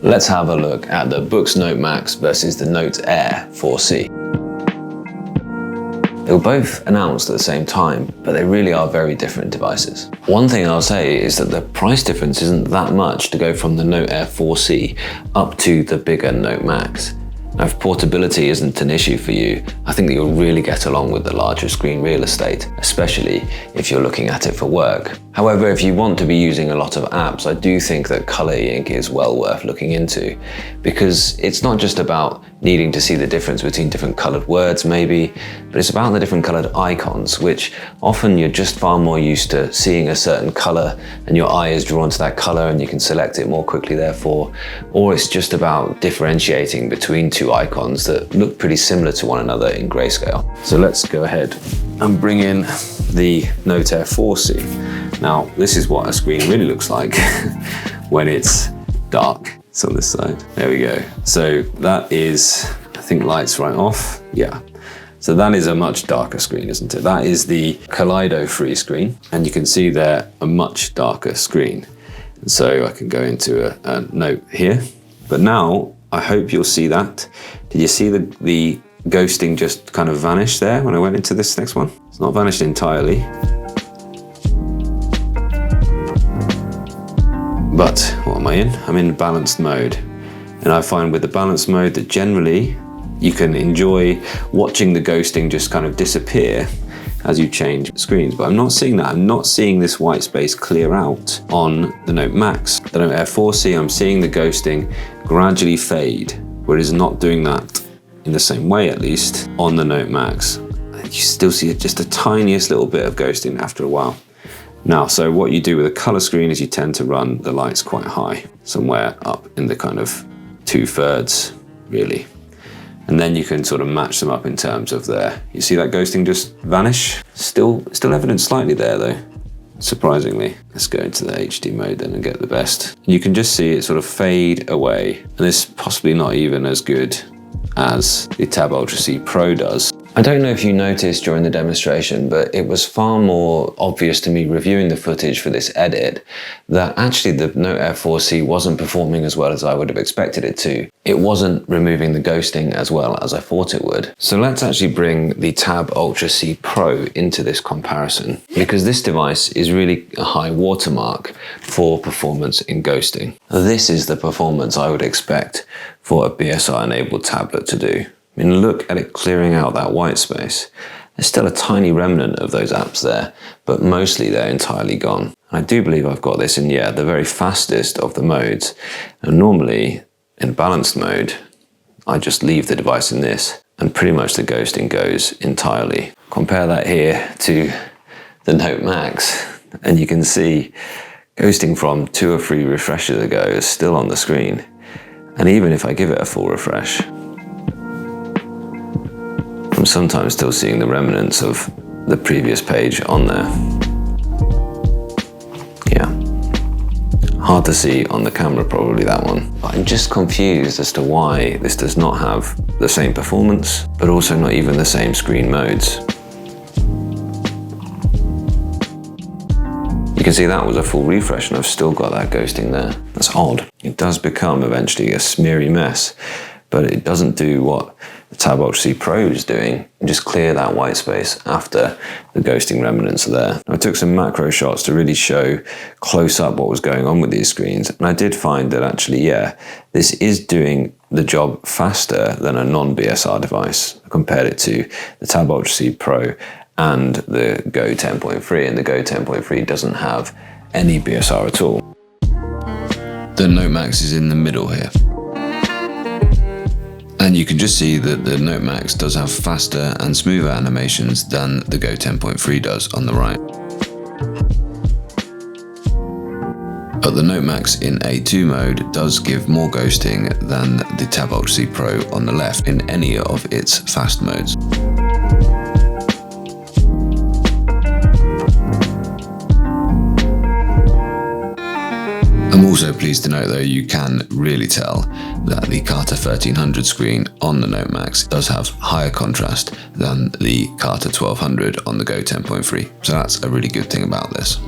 Let's have a look at the Boox Note Max versus the Note Air 4C. They were both announced at the same time, but they really are very different devices. One thing I'll say is that the price difference isn't that much to go from the Note Air 4C up to the bigger Note Max. Now, if portability isn't an issue for you, I think that you'll really get along with the larger screen real estate, especially if you're looking at it for work. However, if you want to be using a lot of apps, I do think that color ink is well worth looking into, because it's not just about needing to see the difference between different colored words maybe, but it's about the different colored icons, which often you're just far more used to seeing a certain color and your eye is drawn to that color and you can select it more quickly therefore, or it's just about differentiating between two icons that look pretty similar to one another in grayscale. So let's go ahead and bring in the Note Air 4C. Now, this is what a screen really looks like when it's dark. It's on this side. There we go. So that is, I think lights right off. Yeah. So that is a much darker screen, isn't it? That is the Kaleido-free screen. And you can see there a much darker screen. And so I can go into a note here. But now I hope you'll see that. Did you see the ghosting just kind of vanish there when I went into this next one? It's not vanished entirely. But what am I in? I'm in balanced mode. And I find with the balanced mode that generally you can enjoy watching the ghosting just kind of disappear as you change screens. But I'm not seeing that. I'm not seeing this white space clear out on the Note Max. The Note Air 4C, I'm seeing the ghosting gradually fade, where it is not doing that in the same way, at least, on the Note Max. You still see just a tiniest little bit of ghosting after a while. Now, so what you do with a color screen is you tend to run the lights quite high, somewhere up in the kind of 2/3, really. And then you can sort of match them up in terms of you see that ghosting just vanish? Still evident slightly there though, surprisingly. Let's go into the HD mode then and get the best. You can just see it sort of fade away. And it's possibly not even as good as the Tab Ultra C Pro does. I don't know if you noticed during the demonstration, but it was far more obvious to me reviewing the footage for this edit that actually the Note Air 4C wasn't performing as well as I would have expected it to. It wasn't removing the ghosting as well as I thought it would. So let's actually bring the Tab Ultra C Pro into this comparison, because this device is really a high watermark for performance in ghosting. This is the performance I would expect for a BSR enabled tablet to do. I mean, look at it clearing out that white space. There's still a tiny remnant of those apps there, but mostly they're entirely gone. I do believe I've got this in, the very fastest of the modes. And normally, in balanced mode, I just leave the device in this, and pretty much the ghosting goes entirely. Compare that here to the Note Max, and you can see ghosting from 2 or 3 refreshes ago is still on the screen. And even if I give it a full refresh, I'm sometimes still seeing the remnants of the previous page on there. Yeah. Hard to see on the camera, probably that one. But I'm just confused as to why this does not have the same performance, but also not even the same screen modes. You can see that was a full refresh and I've still got that ghosting there. That's odd. It does become eventually a smeary mess, but it doesn't do what the Tab Ultra C Pro is doing and just clear that white space after the ghosting remnants are there. I took some macro shots to really show close up what was going on with these screens, and I did find that actually, this is doing the job faster than a non-BSR device. I compared it to the Tab Ultra C Pro and the Go 10.3, and the Go 10.3 doesn't have any BSR at all. The Note Max is in the middle here. And you can just see that the Note Max does have faster and smoother animations than the Go 10.3 does on the right. But the Note Max in A2 mode does give more ghosting than the Tab Ultra C Pro on the left in any of its fast modes. I'm also pleased to note though, you can really tell that the Carta 1300 screen on the Note Max does have higher contrast than the Carta 1200 on the Go 10.3. So that's a really good thing about this.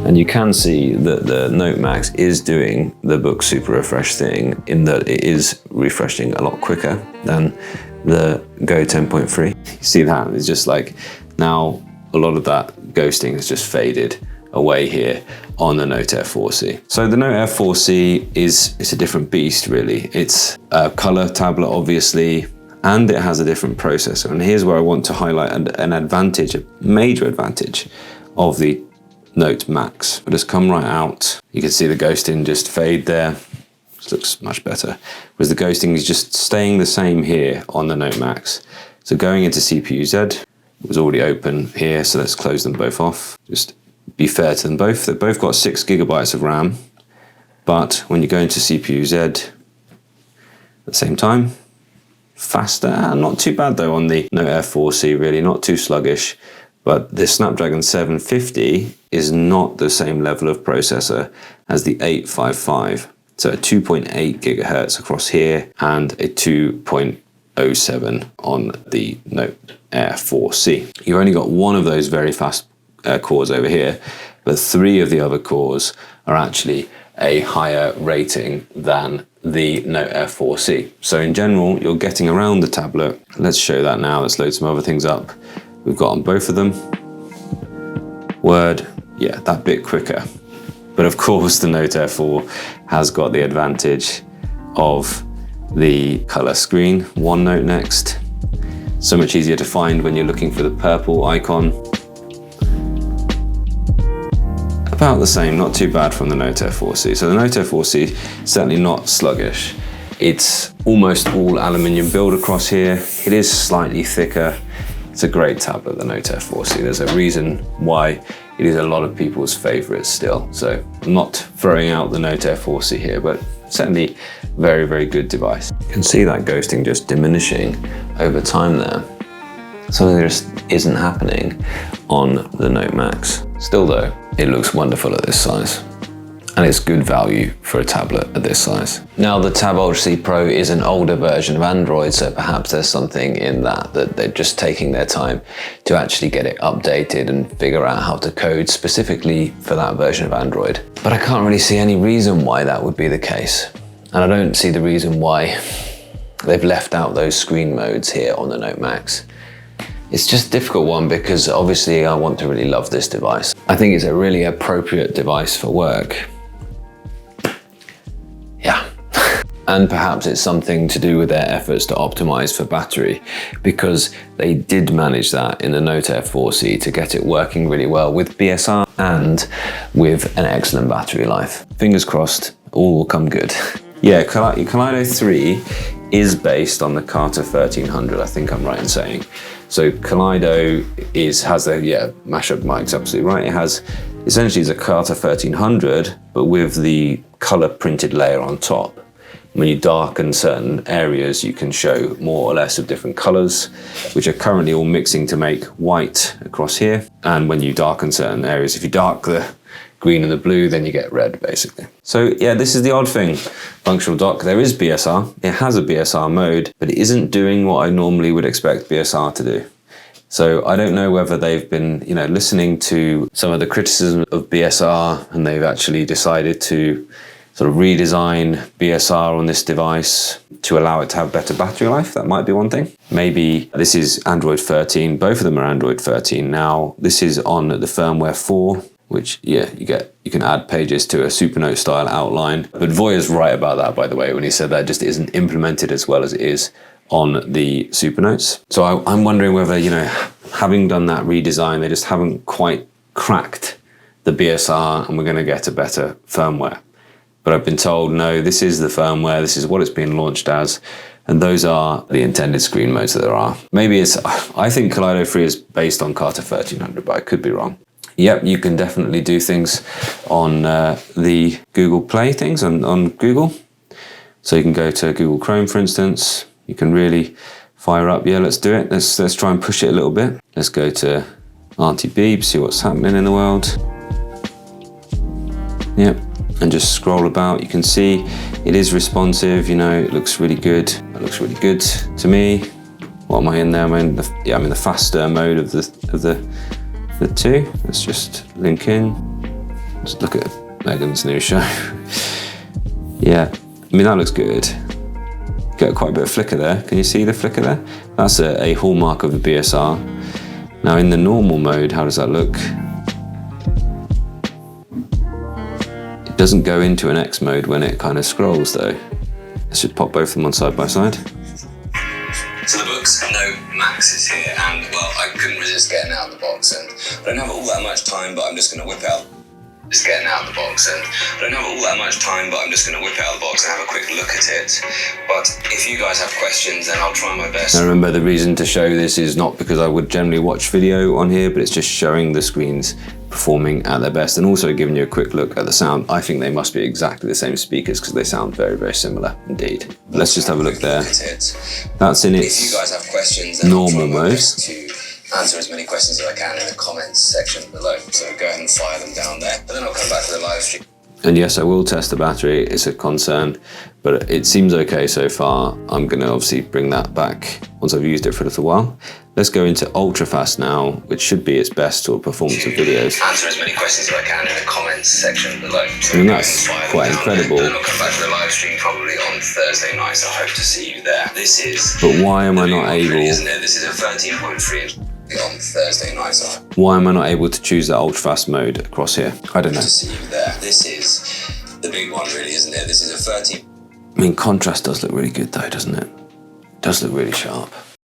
And you can see that the Note Max is doing the Boox Super Refresh thing in that it is refreshing a lot quicker than the Go 10.3. You see that? It's just like now a lot of that ghosting has just faded away here on the Note Air 4C. So the Note Air 4C it's a different beast really. It's a color tablet obviously, and it has a different processor. And here's where I want to highlight an advantage, a major advantage of the Note Max. I'll just come right out. You can see the ghosting just fade there. This looks much better. Whereas the ghosting is just staying the same here on the Note Max. So going into CPU-Z, it was already open here, so let's close them both off. Just be fair to them both. They've both got 6 GB of RAM, but when you go into CPU-Z at the same time, faster. Not too bad though on the Note Air 4C, really, not too sluggish. But the Snapdragon 750 is not the same level of processor as the 855. So a 2.8 gigahertz across here and a 2.07 on the Note Air 4C. You've only got one of those very fast cores over here, but 3 of the other cores are actually a higher rating than the Note Air 4C. So in general, you're getting around the tablet. Let's show that now. Let's load some other things up. We've got on both of them. Word, yeah, that bit quicker. But of course, the Note Air 4 has got the advantage of the color screen. OneNote next. So much easier to find when you're looking for the purple icon. About the same, not too bad from the Note Air 4C. So the Note Air 4C, certainly not sluggish. It's almost all aluminium build across here. It is slightly thicker. It's a great tablet, the Note Air 4C. There's a reason why it is a lot of people's favorites still. So I'm not throwing out the Note Air 4C here, but certainly very, very good device. You can see that ghosting just diminishing over time there. Something that just isn't happening on the Note Max. Still though, it looks wonderful at this size. And it's good value for a tablet at this size. Now the Tab Ultra C Pro is an older version of Android, so perhaps there's something in that they're just taking their time to actually get it updated and figure out how to code specifically for that version of Android. But I can't really see any reason why that would be the case. And I don't see the reason why they've left out those screen modes here on the Note Max. It's just a difficult one because obviously I want to really love this device. I think it's a really appropriate device for work. Yeah. And perhaps it's something to do with their efforts to optimize for battery, because they did manage that in the Note Air 4C to get it working really well with BSR and with an excellent battery life. Fingers crossed, all will come good. Yeah, Kaleido 3 is based on the Carta 1300, I think I'm right in saying. So Kaleido has the, mashup mic's absolutely right. It has, essentially it's a Carta 1300, but with the color printed layer on top. When you darken certain areas, you can show more or less of different colors, which are currently all mixing to make white across here. And when you darken certain areas, if you dark the green and the blue, then you get red, basically. So yeah, this is the odd thing. Functional dock, there is BSR. It has a BSR mode, but it isn't doing what I normally would expect BSR to do. So I don't know whether they've been, listening to some of the criticism of BSR and they've actually decided to sort of redesign BSR on this device to allow it to have better battery life. That might be one thing. Maybe this is Android 13. Both of them are Android 13 now. This is on the firmware 4, which, you can add pages to a Supernote style outline. But Voya's right about that, by the way, when he said that just isn't implemented as well as it is on the Supernotes. So I'm wondering whether, having done that redesign, they just haven't quite cracked the BSR and we're going to get a better firmware. But I've been told, no, this is the firmware, this is what it's been launched as, and those are the intended screen modes that there are. Maybe I think Kaleido 3 is based on Carta 1300, but I could be wrong. Yep, you can definitely do things on the Google Play things on Google. So you can go to Google Chrome, for instance. You can really fire up, let's do it. Let's try and push it a little bit. Let's go to Auntie Beeb, see what's happening in the world. Yep. And just scroll about. You can see it is responsive, it looks really good. It looks really good to me. What am I in there? I'm in the faster mode of the two. Let's just link in. Just look at Megan's new show. Yeah, I mean, that looks good. Get quite a bit of flicker there. Can you see the flicker there? That's a hallmark of the BSR. Now in the normal mode, how does that look? It doesn't go into an X mode when it kind of scrolls though. Let's just pop both of them on side by side. So the Boox No Max is here, and well, I couldn't resist getting out of the box, and I don't have all that much time, but I'm just gonna whip out. Just getting out of the box, and I don't have all that much time, but I'm just gonna whip out the box and have a quick look at it. But if you guys have questions, then I'll try my best. Now remember, the reason to show this is not because I would generally watch video on here, but it's just showing the screens performing at their best, and also giving you a quick look at the sound. I think they must be exactly the same speakers because they sound very, very similar indeed. Let's just have a look there. That's in its if you guys have questions, then normal mode. To answer as many questions as I can in the comments section below. So go ahead and fire them down there, and then I'll come back to the live stream. And yes, I will test the battery. It's a concern, but it seems okay so far. I'm gonna obviously bring that back once I've used it for a little while. Let's go into ultra fast now, which should be its best sort of performance of videos. Answer as many questions as I can in the comments section below. So and that's quite incredible. Then I'll come back to the live stream probably on Thursday night, so I hope to see you there. This is. But why am I not able? Isn't it? This is a 13.3 inch. On Thursday night, so why am I not able to choose that ultra fast mode across here? I don't know. To see you there. This is the big one, really, isn't it? This is a 13. I mean, contrast does look really good though, doesn't it? It does look really sharp.